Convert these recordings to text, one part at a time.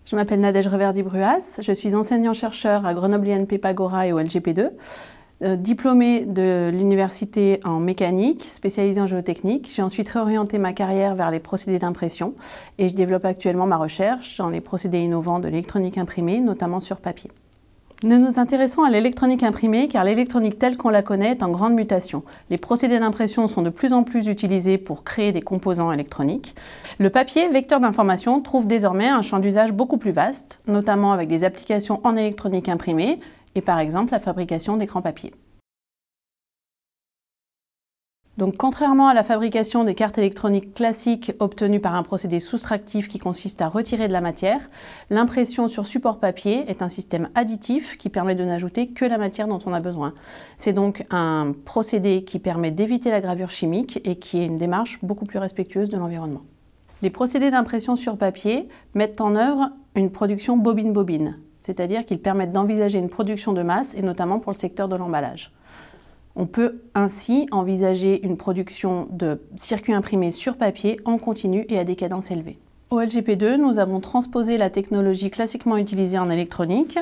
Je m'appelle Nadège Reverdy-Bruas, je suis enseignant-chercheur à Grenoble INP Pagora et au LGP2, diplômée de l'université en mécanique, spécialisée en géotechnique. J'ai ensuite réorienté ma carrière vers les procédés d'impression et je développe actuellement ma recherche dans les procédés innovants de l'électronique imprimée, notamment sur papier. Nous nous intéressons à l'électronique imprimée car l'électronique telle qu'on la connaît est en grande mutation. Les procédés d'impression sont de plus en plus utilisés pour créer des composants électroniques. Le papier, vecteur d'information, trouve désormais un champ d'usage beaucoup plus vaste, notamment avec des applications en électronique imprimée et par exemple la fabrication d'écrans papier. Donc, contrairement à la fabrication des cartes électroniques classiques obtenues par un procédé soustractif qui consiste à retirer de la matière, l'impression sur support papier est un système additif qui permet de n'ajouter que la matière dont on a besoin. C'est donc un procédé qui permet d'éviter la gravure chimique et qui est une démarche beaucoup plus respectueuse de l'environnement. Les procédés d'impression sur papier mettent en œuvre une production bobine-bobine, c'est-à-dire qu'ils permettent d'envisager une production de masse et notamment pour le secteur de l'emballage. On peut ainsi envisager une production de circuits imprimés sur papier en continu et à des cadences élevées. Au LGP2, nous avons transposé la technologie classiquement utilisée en électronique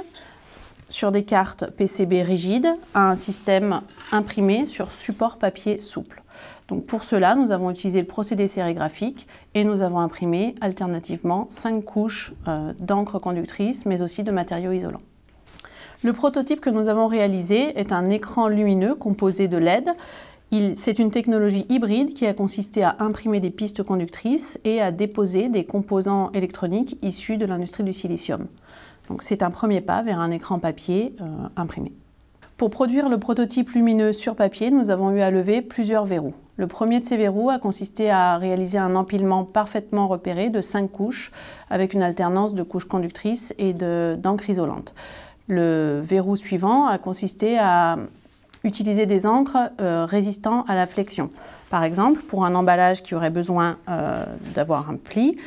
sur des cartes PCB rigides à un système imprimé sur support papier souple. Donc pour cela, nous avons utilisé le procédé sérigraphique et nous avons imprimé alternativement 5 couches d'encre conductrice mais aussi de matériaux isolants. Le prototype que nous avons réalisé est un écran lumineux composé de LED. C'est une technologie hybride qui a consisté à imprimer des pistes conductrices et à déposer des composants électroniques issus de l'industrie du silicium. Donc c'est un premier pas vers un écran papier imprimé. Pour produire le prototype lumineux sur papier, nous avons eu à lever plusieurs verrous. Le premier de ces verrous a consisté à réaliser un empilement parfaitement repéré de 5 couches avec une alternance de couches conductrices et d'encre isolante. Le verrou suivant a consisté à utiliser des encres résistant à la flexion. Par exemple, pour un emballage qui aurait besoin d'avoir un pli,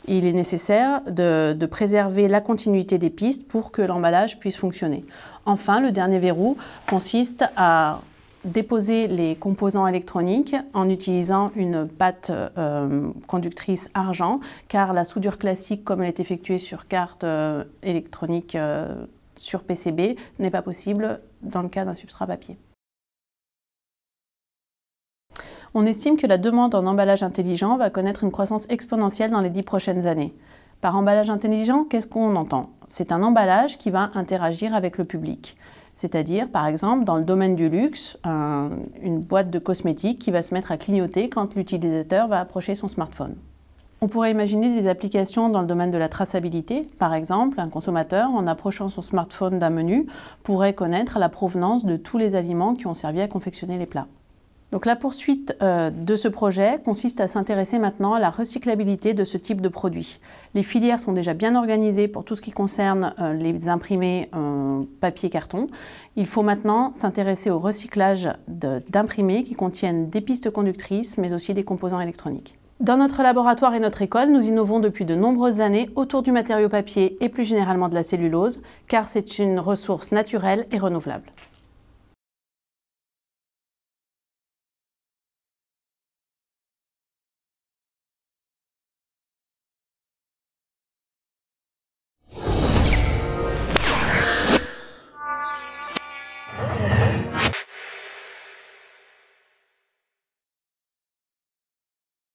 il est nécessaire de préserver la continuité des pistes pour que l'emballage puisse fonctionner. Enfin, le dernier verrou consiste à déposer les composants électroniques en utilisant une pâte conductrice argent, car la soudure classique, comme elle est effectuée sur carte électronique sur PCB, n'est pas possible dans le cas d'un substrat papier. On estime que la demande en emballage intelligent va connaître une croissance exponentielle dans les 10 prochaines années. Par emballage intelligent, qu'est-ce qu'on entend? C'est un emballage qui va interagir avec le public. C'est-à-dire, par exemple, dans le domaine du luxe, une boîte de cosmétiques qui va se mettre à clignoter quand l'utilisateur va approcher son smartphone. On pourrait imaginer des applications dans le domaine de la traçabilité. Par exemple, un consommateur, en approchant son smartphone d'un menu, pourrait connaître la provenance de tous les aliments qui ont servi à confectionner les plats. Donc la poursuite de ce projet consiste à s'intéresser maintenant à la recyclabilité de ce type de produit. Les filières sont déjà bien organisées pour tout ce qui concerne les imprimés papier-carton. Il faut maintenant s'intéresser au recyclage d'imprimés qui contiennent des pistes conductrices mais aussi des composants électroniques. Dans notre laboratoire et notre école, nous innovons depuis de nombreuses années autour du matériau papier et plus généralement de la cellulose, car c'est une ressource naturelle et renouvelable.